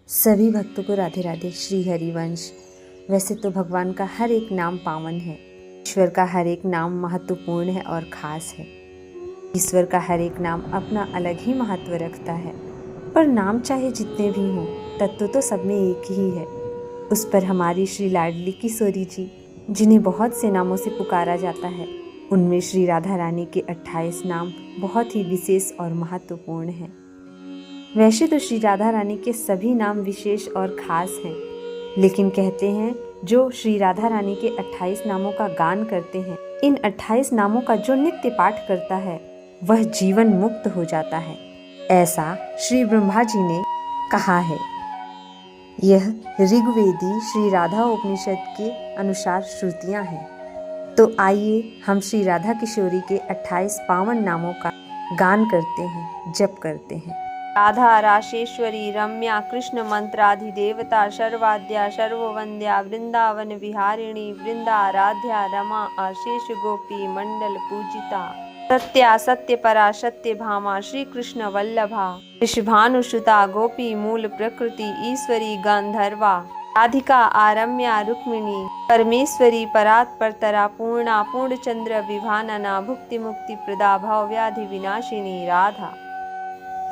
सभी भक्तों को राधे राधे। श्री हरिवंश। वैसे तो भगवान का हर एक नाम पावन है, ईश्वर का हर एक नाम महत्वपूर्ण है और खास है। ईश्वर का हर एक नाम अपना अलग ही महत्व रखता है, पर नाम चाहे जितने भी हों, तत्व तो सब में एक ही है। उस पर हमारी श्री लाडली किशोरी जी, जिन्हें बहुत से नामों से पुकारा जाता है, उनमें श्री राधा रानी के 28 नाम बहुत ही विशेष और महत्वपूर्ण हैं। वैसे तो श्री राधा रानी के सभी नाम विशेष और खास हैं, लेकिन कहते हैं जो श्री राधा रानी के 28 नामों का गान करते हैं, इन 28 नामों का जो नित्य पाठ करता है वह जीवन मुक्त हो जाता है, ऐसा श्री ब्रह्मा जी ने कहा है। यह ऋग्वेदी श्री राधा उपनिषद के अनुसार श्रुतियाँ हैं। तो आइए हम श्री राधा किशोरी के 28 पावन नामों का गान करते हैं, जप करते हैं। राधा राशेश्वरी रम्या कृष्ण मंत्राधिदेवता सर्वाद्या सर्ववंद्या वृंदावन विहारिणी वृंदाराध्या रमा आशेष गोपी मंडल पूजिता सत्या सत्य परा सत्य भामा श्री कृष्ण वल्लभा ऋषभानुसुता गोपी मूल प्रकृति ईश्वरी गांधर्वा राधिका आरम्या रुक्मिणी परमेश्वरी परात् परतरा पूर्णा पूर्णचंद्र विभानना भुक्ति मुक्ति प्रदा भव व्याधि विनाशिनी राधा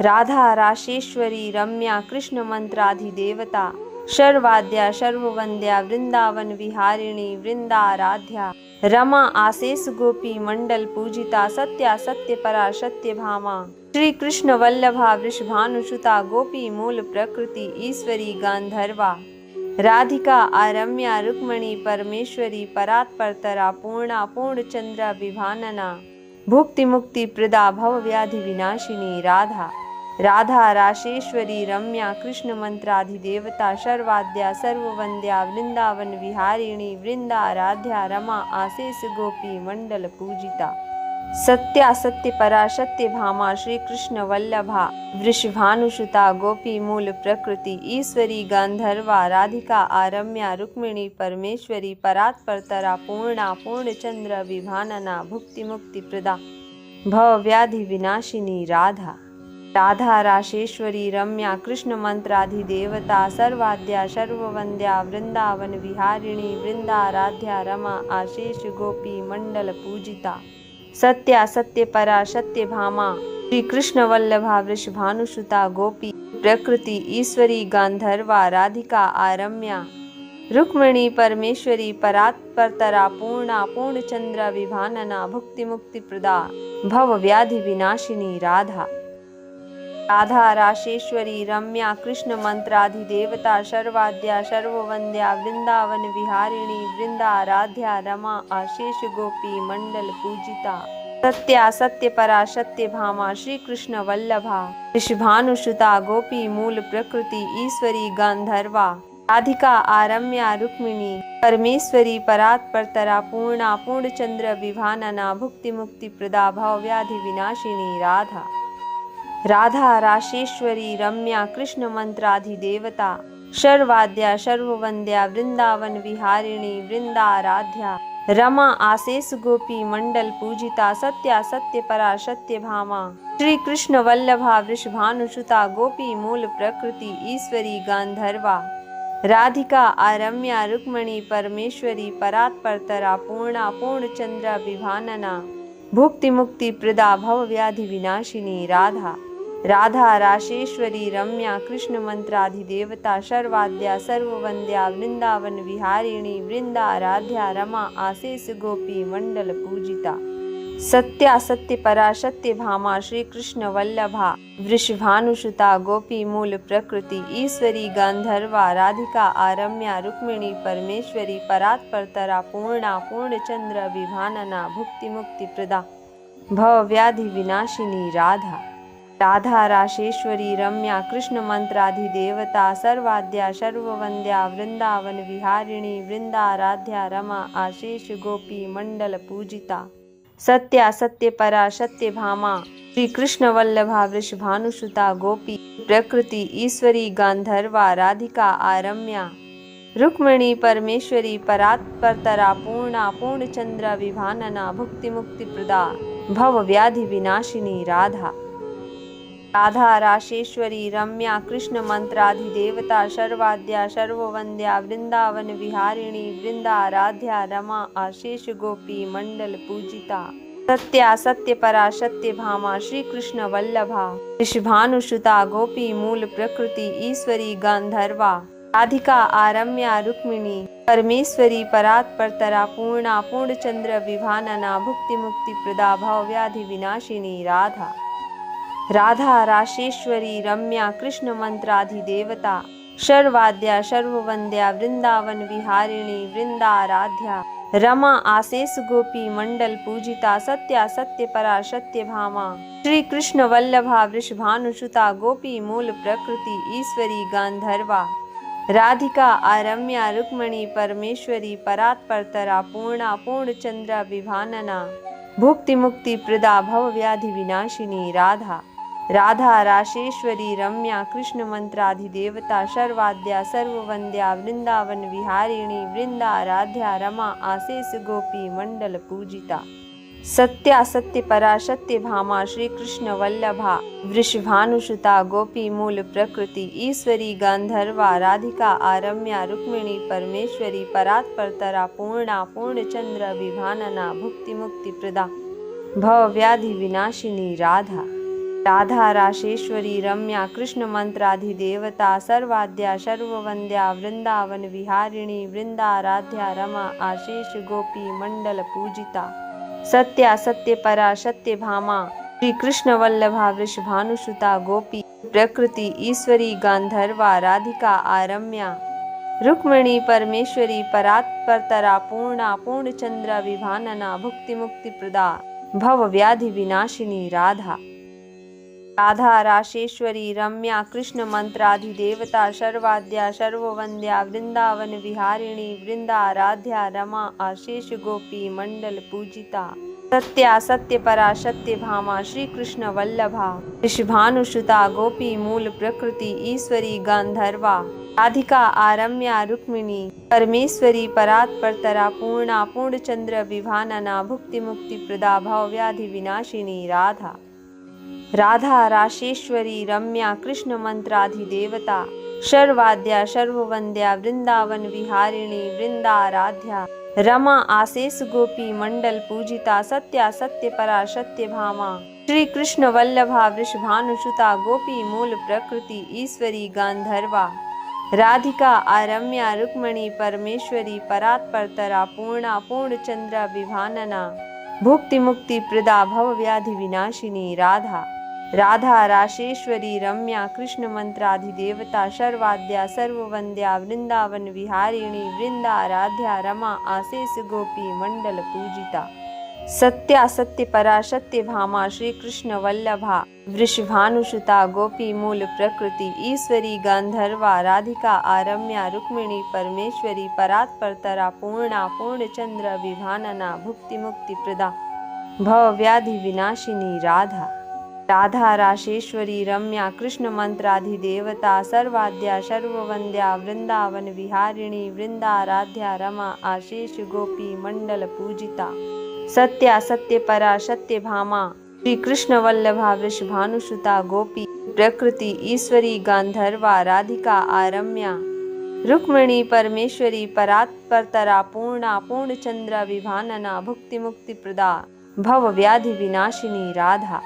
राधा राशेश्वरी रम्या कृष्ण मंत्राधिदेवता सर्वाद्या सर्ववंद्या वृंदावन विहारिणी वृंदाराध्या रमा आशेष गोपी मंडल पूजिता सत्या सत्य परा सत्य भामा श्री कृष्ण वल्लभा वृषभानुसुता गोपी मूल प्रकृति ईश्वरी गांधर्वा राधिका आरम्या रुक्मिणी परमेश्वरी परात् परतरा पूर्णा पूर्णचंद्र विभानना भुक्ति मुक्ति प्रदा भव व्याधि विनाशिनी राधा राधा राशेश्वरी रम्या कृष्ण मंत्राधिदेवता सर्वाद्या सर्ववंद्या वृंदावन विहारिणी वृंदाराध्या रमा आशेष गोपी मंडल पूजिता सत्या सत्य परा सत्य भामा श्री कृष्ण वल्लभा वृषभानुसुता गोपी मूल प्रकृति ईश्वरी गांधर्वा राधिका आरम्या रुक्मिणी परमेश्वरी परात् परतरा पूर्णा पूर्णचंद्र विभानना भुक्ति मुक्ति प्रदा भव व्याधि विनाशिनी राधा राधा राशेश्वरी रम्या कृष्ण मंत्राधिदेवता सर्वाद्या सर्ववंद्या वृंदावन विहारिणी वृंदाराध्या रमा आशेष गोपी मंडल पूजिता सत्या सत्य परा सत्य भामा श्री कृष्ण वल्लभा वृषभानुसुता गोपी प्रकृति ईश्वरी गांधर्वा राधिका आरम्या रुक्मिणी परमेश्वरी परात् परतरा पूर्णा पूर्णचंद्र विभानना भुक्ति मुक्ति प्रदा भव व्याधि विनाशिनी राधा राधा राशेश्वरी रम्या कृष्ण मंत्राधिदेवता सर्वाद्या सर्ववंद्या वृंदावन विहारिणी वृंदाराध्या रमा आशेष गोपी मंडल पूजिता सत्या सत्य परा सत्य भामा श्री कृष्ण वल्लभा ऋषभानुसुता गोपी मूल प्रकृति ईश्वरी गांधर्वा राधिका आरम्या रुक्मिणी परमेश्वरी परात् परतरा पूर्णा पूर्णचंद्र विभानना भुक्ति मुक्ति प्रदा भव व्याधि विनाशिनी राधा राधा राशेश्वरी रम्या कृष्ण मंत्राधिदेवता सर्वाद्या सर्ववंद्या वृंदावन विहारिणी वृंदाराध्या रमा आशेष गोपी मंडल पूजिता सत्या सत्य परा सत्य भामा श्री कृष्ण वल्लभा वृषभानुसुता गोपी मूल प्रकृति ईश्वरी गांधर्वा राधिका आरम्या रुक्मिणी परमेश्वरी परात् परतरा पूर्णा पूर्णचंद्र विभानना भुक्ति मुक्ति प्रदा भव व्याधि विनाशिनी राधा राधा राशेश्वरी रम्या कृष्ण मंत्राधिदेवता सर्वाद्या सर्ववंद्या वृंदावन विहारिणी वृंदाराध्या रमा आशेष गोपी मंडल पूजिता सत्या सत्य परा सत्य भामा श्री कृष्ण वल्लभा वृषभानुसुता गोपी मूल प्रकृति ईश्वरी गांधर्वा राधिका आरम्या रुक्मिणी परमेश्वरी परात् परतरा पूर्णा पूर्णचंद्र विभानना भुक्ति मुक्ति प्रदा भव व्याधि विनाशिनी राधा राधा राशेश्वरी रम्या कृष्ण मंत्राधिदेवता सर्वाद्या सर्ववंद्या वृंदावन विहारिणी वृंदाराध्या रमा आशेष गोपी मंडल पूजिता सत्या सत्य परा सत्य भामा श्री कृष्ण वल्लभा वृषभानुसुता गोपी प्रकृति ईश्वरी गांधर्वा राधिका आरम्या रुक्मिणी परमेश्वरी परात् परतरा पूर्णा पूर्णचंद्र विभानना भुक्ति मुक्ति प्रदा भव व्याधि विनाशिनी राधा राधा राशेश्वरी रम्या कृष्ण मंत्राधिदेवता सर्वाद्या सर्ववंद्या वृंदावन विहारिणी वृंदाराध्या रमा आशेष गोपी मंडल पूजिता सत्या सत्य परा सत्य भामा श्री कृष्ण वल्लभा ऋषभानुसुता गोपी मूल प्रकृति ईश्वरी गांधर्वा राधिका आरम्या रुक्मिणी परमेश्वरी परात् परतरा पूर्णा पूर्णचंद्र विभानना भुक्ति मुक्ति प्रदा भव व्याधि विनाशिनी राधा राधा राशेश्वरी रम्या कृष्ण मंत्राधिदेवता सर्वाद्या सर्ववंद्या वृंदावन विहारिणी वृंदाराध्या रमा आशेष गोपी मंडल पूजिता सत्या सत्य परा सत्य भामा श्री कृष्ण वल्लभा वृषभानुसुता गोपी मूल प्रकृति ईश्वरी गांधर्वा राधिका आरम्या रुक्मिणी परमेश्वरी परात् परतरा पूर्णा पूर्णचंद्र विभानना भुक्ति मुक्ति प्रदा भव व्याधि विनाशिनी राधा राधा राशेश्वरी रम्या कृष्ण मंत्राधिदेवता सर्वाद्या सर्ववंद्या वृंदावन विहारिणी वृंदाराध्या रमा आशेष गोपी मंडल पूजिता सत्या सत्य परा सत्य भामा श्री कृष्ण वल्लभा वृषभानुसुता गोपी मूल प्रकृति ईश्वरी गांधर्वा राधिका आरम्या रुक्मिणी परमेश्वरी परात् परतरा पूर्णा पूर्णचंद्र विभानना भुक्ति मुक्ति प्रदा भव व्याधि विनाशिनी राधा राधा राशेश्वरी रम्या कृष्ण मंत्राधिदेवता सर्वाद्या सर्ववंद्या वृंदावन विहारिणी वृंदाराध्या रमा आशेष गोपी मंडल पूजिता सत्या सत्य परा सत्य भामा श्री कृष्ण वल्लभा वृषभानुसुता गोपी प्रकृति ईश्वरी गांधर्वा राधिका आरम्या रुक्मिणी परमेश्वरी परात् परतरा पूर्णा पूर्णचंद्र विभानना भुक्ति मुक्ति प्रदा भव व्याधि विनाशिनी राधा राधा राशेश्वरी रम्या कृष्ण मंत्राधिदेवता सर्वाद्या सर्ववंद्या वृंदावन विहारिणी वृंदाराध्या रमा आशेष गोपी मंडल पूजिता सत्या सत्य परा सत्य भामा श्री कृष्ण वल्लभा ऋषभानुसुता गोपी मूल प्रकृति ईश्वरी गांधर्वा राधिका आरम्या रुक्मिणी परमेश्वरी परात् परतरा पूर्णा पूर्णचंद्र विभानना भुक्ति मुक्ति प्रदा भव व्याधि विनाशिनी राधा राधा राशेश्वरी रम्या कृष्ण मंत्राधिदेवता सर्वाद्या सर्ववंद्या वृंदावन विहारिणी वृंदाराध्या रमा आशेष गोपी मंडल पूजिता सत्या सत्य परा सत्य भामा श्री कृष्ण वल्लभा वृषभानुसुता गोपी मूल प्रकृति ईश्वरी गांधर्वा राधिका आरम्या रुक्मिणी परमेश्वरी परात् परतरा पूर्णा पूर्णचंद्र विभानना भुक्ति मुक्ति प्रदा भव व्याधि विनाशिनी राधा राधा राशेश्वरी रम्या कृष्ण मंत्राधिदेवता सर्वाद्या सर्ववंद्या वृंदावन विहारिणी वृंदाराध्या रमा आशेष गोपी मंडल पूजिता सत्या सत्य परा सत्य भामा श्री कृष्ण वल्लभा वृषभानुसुता गोपी मूल प्रकृति ईश्वरी गांधर्वा राधिका आरम्या रुक्मिणी परमेश्वरी परात् परतरा पूर्णा पूर्णचंद्र विभानना भुक्ति मुक्ति प्रदा भव व्याधि विनाशिनी राधा राधा राशेश्वरी रम्या कृष्ण मंत्राधिदेवता सर्वाद्या सर्ववंद्या वृंदावन विहारिणी वृंदाराध्या रमा आशेष गोपी मंडल पूजिता सत्या सत्य परा सत्य भामा श्री कृष्ण वल्लभा वृषभानुसुता गोपी प्रकृति ईश्वरी गांधर्वा राधिका आरम्या रुक्मिणी परमेश्वरी परात् परतरा पूर्णा पूर्णचंद्र विभानना भुक्ति मुक्ति प्रदा भव व्याधि विनाशिनी राधा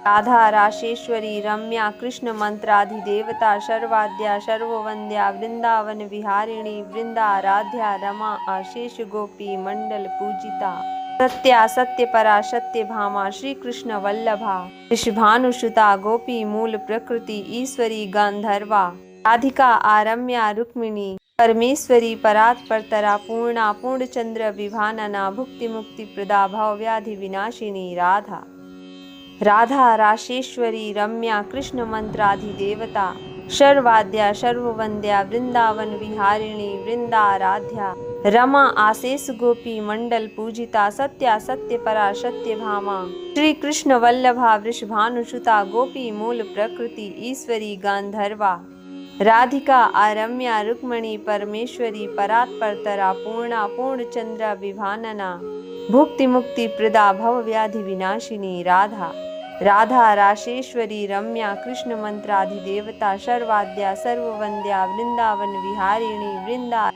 राधा राशेश्वरी रम्या कृष्ण मंत्राधिदेवता सर्वाद्या सर्ववंद्या वृंदावन विहारिणी वृंदाराध्या रमा आशेष गोपी मंडल पूजिता सत्या सत्य परा सत्य भामा श्री कृष्ण वल्लभा ऋषभानुसुता गोपी मूल प्रकृति ईश्वरी गांधर्वा राधिका आरम्या रुक्मिणी परमेश्वरी परात् परतरा पूर्णा पूर्णचंद्र विभानना भुक्ति मुक्ति प्रदा भव व्याधि विनाशिनी राधा राधा राशेश्वरी रम्या कृष्ण मंत्राधिदेवता सर्वाद्या सर्ववंद्या वृंदावन विहारिणी वृंदाराध्या रमा आशेष गोपी मंडल पूजिता सत्या सत्य परा सत्य भामा श्री कृष्ण वल्लभा वृषभानुसुता गोपी मूल प्रकृति ईश्वरी गांधर्वा राधिका आरम्या रुक्मिणी परमेश्वरी परात् परतरा पूर्णा पूर्णचंद्र विभानना भुक्ति मुक्ति प्रदा भव व्याधि विनाशिनी राधा राधा राशेश्वरी रम्या कृष्ण मंत्राधिदेवता सर्वाद्या सर्ववंद्या वृंदावन विहारिणी वृंदा